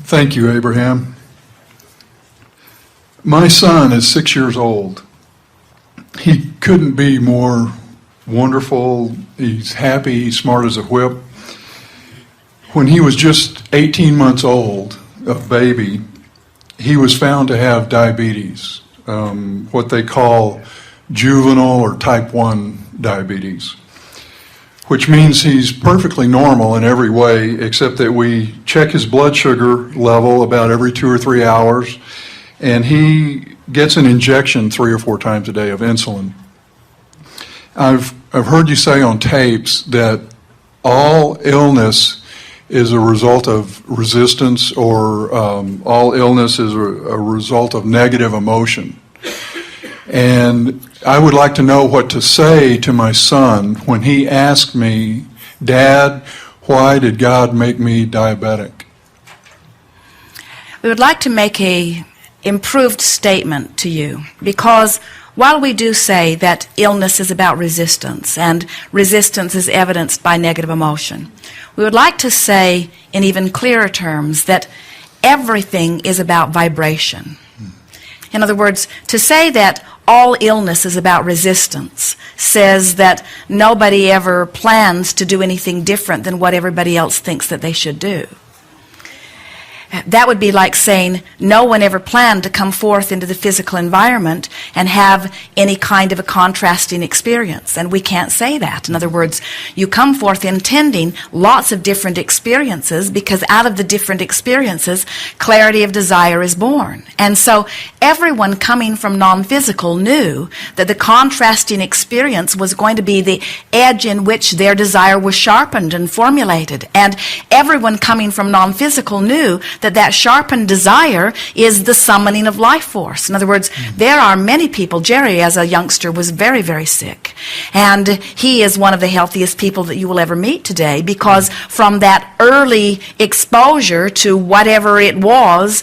Thank you, Abraham. My son is 6 years old. He couldn't be more wonderful. He's happy, he's smart as a whip. When he was just 18 months old, a baby, he was found to have diabetes, what they call juvenile or type 1 diabetes, which means he's perfectly normal in every way, except that we check his blood sugar level about every 2 or 3 hours, and he gets an injection 3 or 4 times a day of insulin. I've heard you say on tapes that all illness is a result of resistance, or all illness is a result of negative emotion. And I would like to know what to say to my son when he asked me, "Dad, why did God make me diabetic?" We would like to make a improved statement to you, because while we do say that illness is about resistance, and resistance is evidenced by negative emotion, we would like to say in even clearer terms that everything is about vibration. In other words, to say that all illness is about resistance says that nobody ever plans to do anything different than what everybody else thinks that they should do. That would be like saying no one ever planned to come forth into the physical environment and have any kind of a contrasting experience. And we can't say that. In other words, you come forth intending lots of different experiences, because out of the different experiences, clarity of desire is born. And so everyone coming from non-physical knew that the contrasting experience was going to be the edge in which their desire was sharpened and formulated. And everyone coming from non-physical knew that sharpened desire is the summoning of life force. In other words, there are many people. Jerry, as a youngster, was very, very sick. And he is one of the healthiest people that you will ever meet today, because from that early exposure to whatever it was,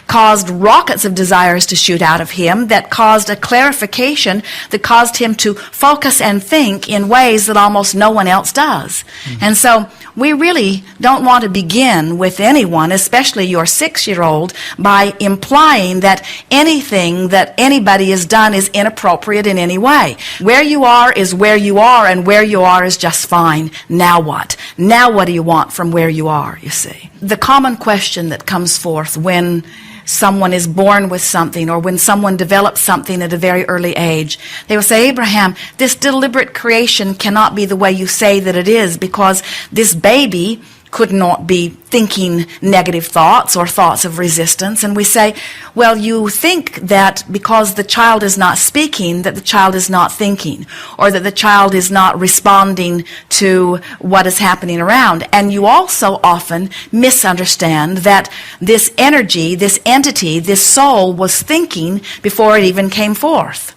caused rockets of desires to shoot out of him, that caused a clarification, that caused him to focus and think in ways that almost no one else does. And so we really don't want to begin with anyone, especially your 6-year-old, by implying that anything that anybody has done is inappropriate in any way. Where you are is where you are, and where you are is just fine. Now what? Now what do you want from where you are, you see? The common question that comes forth when someone is born with something, or when someone develops something at a very early age, they will say, "Abraham, this deliberate creation cannot be the way you say that it is, because this baby could not be thinking negative thoughts or thoughts of resistance." And we say, well, you think that because the child is not speaking, that the child is not thinking, or that the child is not responding to what is happening around. And you also often misunderstand that this energy, this entity, this soul was thinking before it even came forth.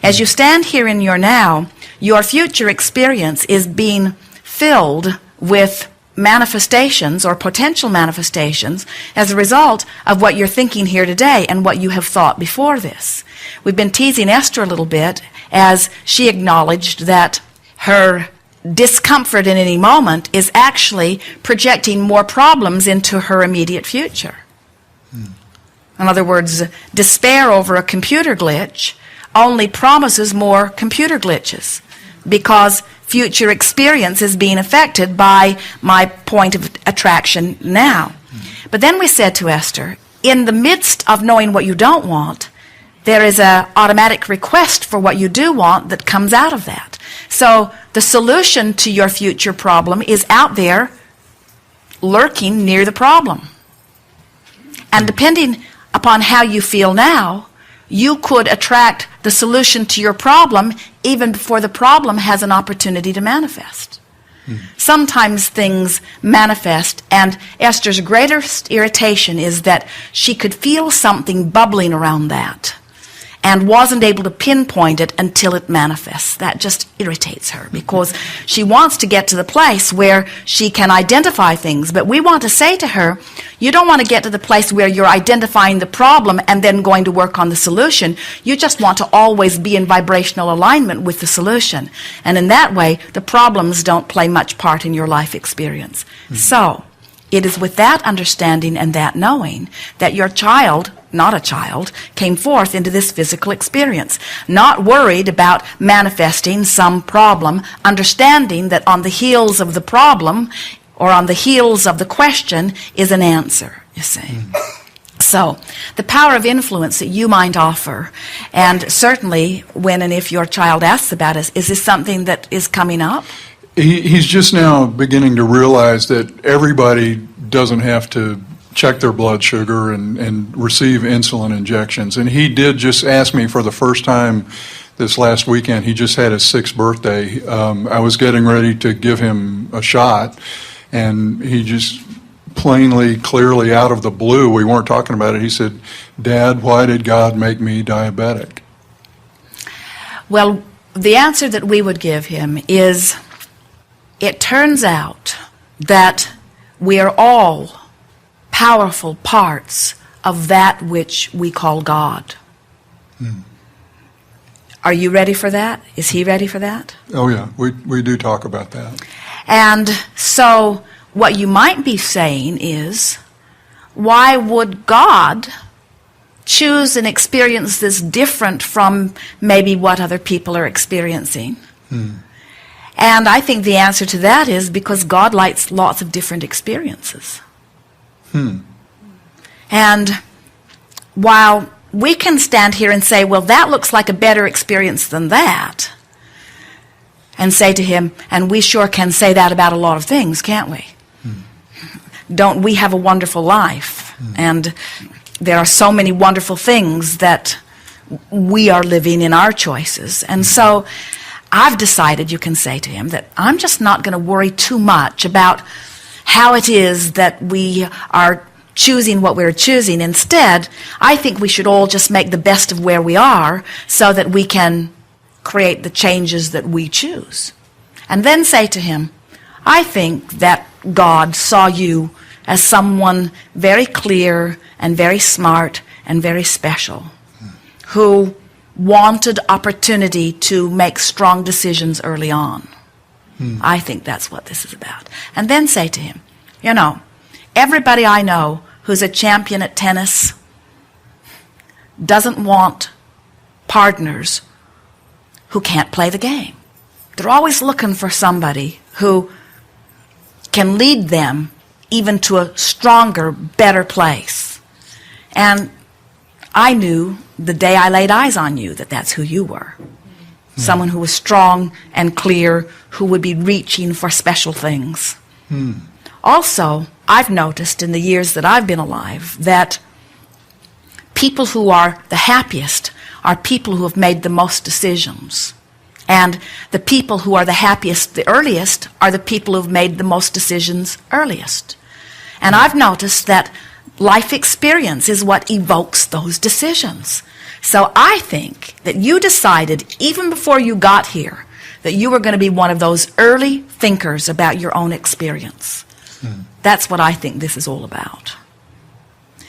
As you stand here in your now, your future experience is being filled with manifestations, or potential manifestations, as a result of what you're thinking here today and what you have thought before this. We've been teasing Esther a little bit as she acknowledged that her discomfort in any moment is actually projecting more problems into her immediate future. In other words, despair over a computer glitch only promises more computer glitches, because future experience is being affected by my point of attraction now. But then we said to Esther, in the midst of knowing what you don't want, there is an automatic request for what you do want that comes out of that. So the solution to your future problem is out there, lurking near the problem. And depending upon how you feel now, you could attract the solution to your problem even before the problem has an opportunity to manifest. Sometimes things manifest, and Esther's greatest irritation is that she could feel something bubbling around that and wasn't able to pinpoint it until it manifests. That just irritates her, because she wants to get to the place where she can identify things. But we want to say to her, you don't want to get to the place where you're identifying the problem and then going to work on the solution. You just want to always be in vibrational alignment with the solution. And in that way, the problems don't play much part in your life experience. So, It is with that understanding and that knowing that your child, not a child, came forth into this physical experience, not worried about manifesting some problem, understanding that on the heels of the problem or on the heels of the question is an answer, you see. So, the power of influence that you might offer, and certainly when and if your child asks about it, is this something that is coming up? He's just now beginning to realize that everybody doesn't have to check their blood sugar and receive insulin injections. And he did just ask me for the first time this last weekend. He just had his 6th birthday. I was getting ready to give him a shot, and he just plainly, clearly, out of the blue, we weren't talking about it, he said, "Dad, why did God make me diabetic?" Well, the answer that we would give him is, it turns out that we are all powerful parts of that which we call God. Are you ready for that? Is he ready for that? Oh yeah, we do talk about that. And so what you might be saying is, why would God choose an experience that's different from maybe what other people are experiencing? And I think the answer to that is because God likes lots of different experiences. And while we can stand here and say, well, that looks like a better experience than that, and say to him, and we sure can say that about a lot of things, can't we? Don't we have a wonderful life? And there are so many wonderful things that we are living in our choices. And so I've decided, you can say to him, that I'm just not going to worry too much about how it is that we are choosing what we're choosing. Instead, I think we should all just make the best of where we are so that we can create the changes that we choose. And then say to him, I think that God saw you as someone very clear and very smart and very special, who wanted opportunity to make strong decisions early on. I think that's what this is about. And then say to him, you know, everybody I know who's a champion at tennis doesn't want partners who can't play the game. They're always looking for somebody who can lead them even to a stronger, better place. And I knew the day I laid eyes on you that that's who you were. Someone who was strong and clear, who would be reaching for special things. Also, I've noticed in the years that I've been alive that people who are the happiest are people who have made the most decisions. And the people who are the happiest the earliest are the people who have made the most decisions earliest. And I've noticed that life experience is what evokes those decisions. So I think that you decided, even before you got here, that you were going to be one of those early thinkers about your own experience. That's what I think this is all about.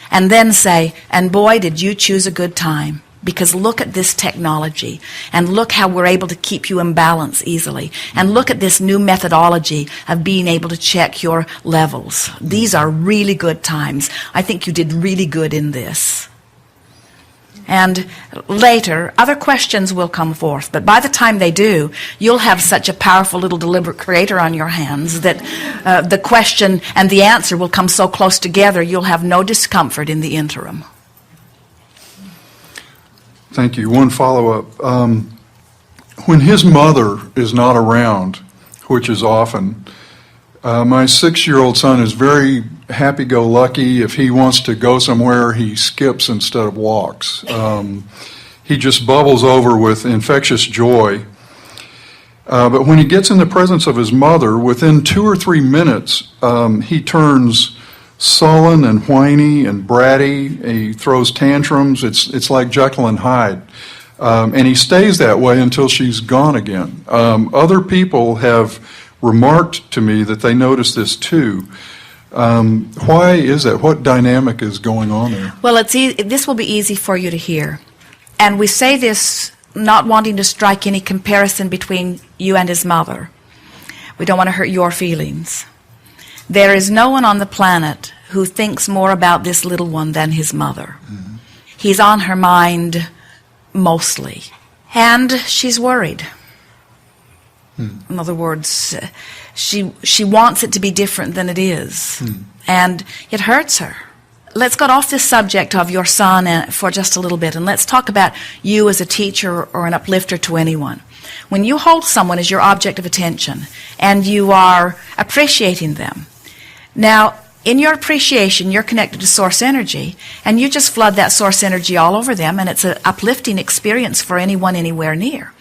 And then say, and boy, did you choose a good time. Because look at this technology, and look how we're able to keep you in balance easily. And look at this new methodology of being able to check your levels. These are really good times. I think you did really good in this. And later, other questions will come forth. But by the time they do, you'll have such a powerful little deliberate creator on your hands that the question and the answer will come so close together, you'll have no discomfort in the interim. Thank you. One follow-up. When his mother is not around, which is often, my 6-year-old son is very happy-go-lucky. If he wants to go somewhere, he skips instead of walks. He just bubbles over with infectious joy. But when he gets in the presence of his mother, within 2 or 3 minutes, he turns sullen and whiny and bratty. He throws tantrums. It's like Jekyll and Hyde. And he stays that way until she's gone again. Other people have remarked to me that they notice this too. Why is that? What dynamic is going on there? Well, this will be easy for you to hear. And we say this not wanting to strike any comparison between you and his mother. We don't want to hurt your feelings. There is no one on the planet who thinks more about this little one than his mother. He's on her mind mostly. And she's worried. In other words, she wants it to be different than it is. And it hurts her. Let's get off this subject of your son for just a little bit, and let's talk about you as a teacher or an uplifter to anyone. When you hold someone as your object of attention and you are appreciating them, now, in your appreciation, you're connected to source energy, and you just flood that source energy all over them, and it's an uplifting experience for anyone anywhere near.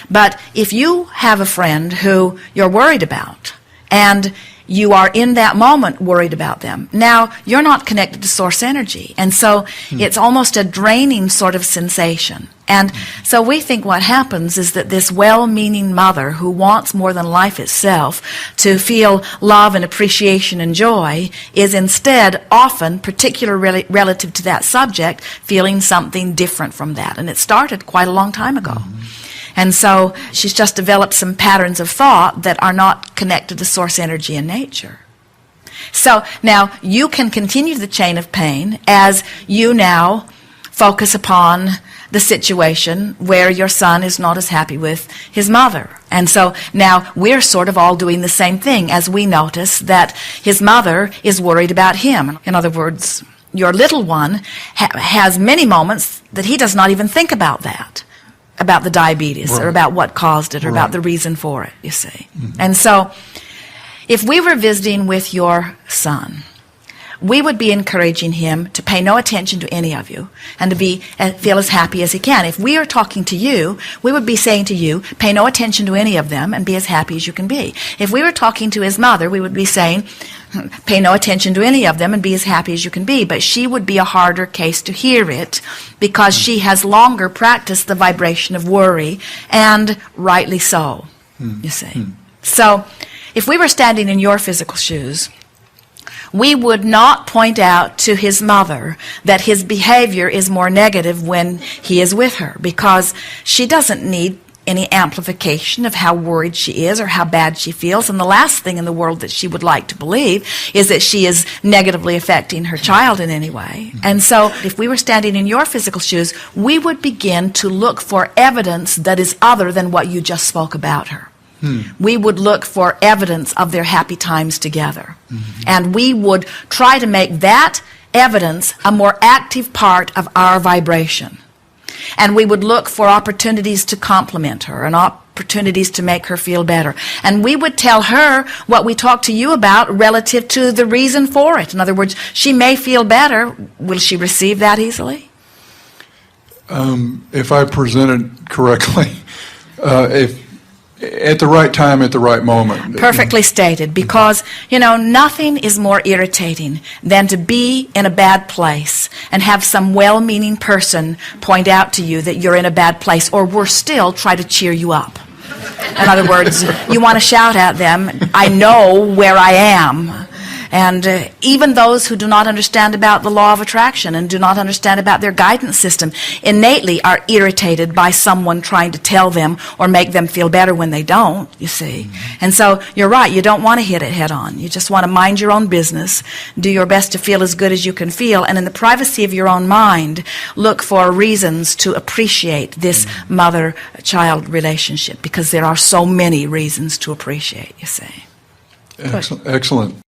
But if you have a friend who you're worried about, and you are in that moment worried about them, now you're not connected to source energy, and so it's almost a draining sort of sensation. And so we think what happens is that this well-meaning mother who wants more than life itself to feel love and appreciation and joy is instead often, particularly relative to that subject, feeling something different from that. And it started quite a long time ago. And so she's just developed some patterns of thought that are not connected to source energy in nature. So now you can continue the chain of pain as you now focus upon the situation where your son is not as happy with his mother. And so now we're sort of all doing the same thing as we notice that his mother is worried about him. In other words, your little one has many moments that he does not even think about that, about the diabetes or about what caused it or about the reason for it, you see. And so if we were visiting with your son, we would be encouraging him to pay no attention to any of you and to feel as happy as he can. If we are talking to you, we would be saying to you, pay no attention to any of them and be as happy as you can be. If we were talking to his mother, we would be saying, pay no attention to any of them and be as happy as you can be. But she would be a harder case to hear it because she has longer practiced the vibration of worry, and rightly so, you see. So if we were standing in your physical shoes, we would not point out to his mother that his behavior is more negative when he is with her, because she doesn't need any amplification of how worried she is or how bad she feels. And the last thing in the world that she would like to believe is that she is negatively affecting her child in any way. And so if we were standing in your physical shoes, we would begin to look for evidence that is other than what you just spoke about her. We would look for evidence of their happy times together. And we would try to make that evidence a more active part of our vibration. And we would look for opportunities to compliment her and opportunities to make her feel better. And we would tell her what we talked to you about relative to the reason for it. In other words, she may feel better. Will she receive that easily? If I presented correctly, if at the right time, at the right moment. Perfectly stated, because, you know, nothing is more irritating than to be in a bad place and have some well-meaning person point out to you that you're in a bad place, or worse still, try to cheer you up. In other words, you want to shout at them, I know where I am. And even those who do not understand about the law of attraction and do not understand about their guidance system innately are irritated by someone trying to tell them or make them feel better when they don't, you see. And so you're right, you don't want to hit it head on. You just want to mind your own business, do your best to feel as good as you can feel, and in the privacy of your own mind, look for reasons to appreciate this mother-child relationship, because there are so many reasons to appreciate, you see. Excellent.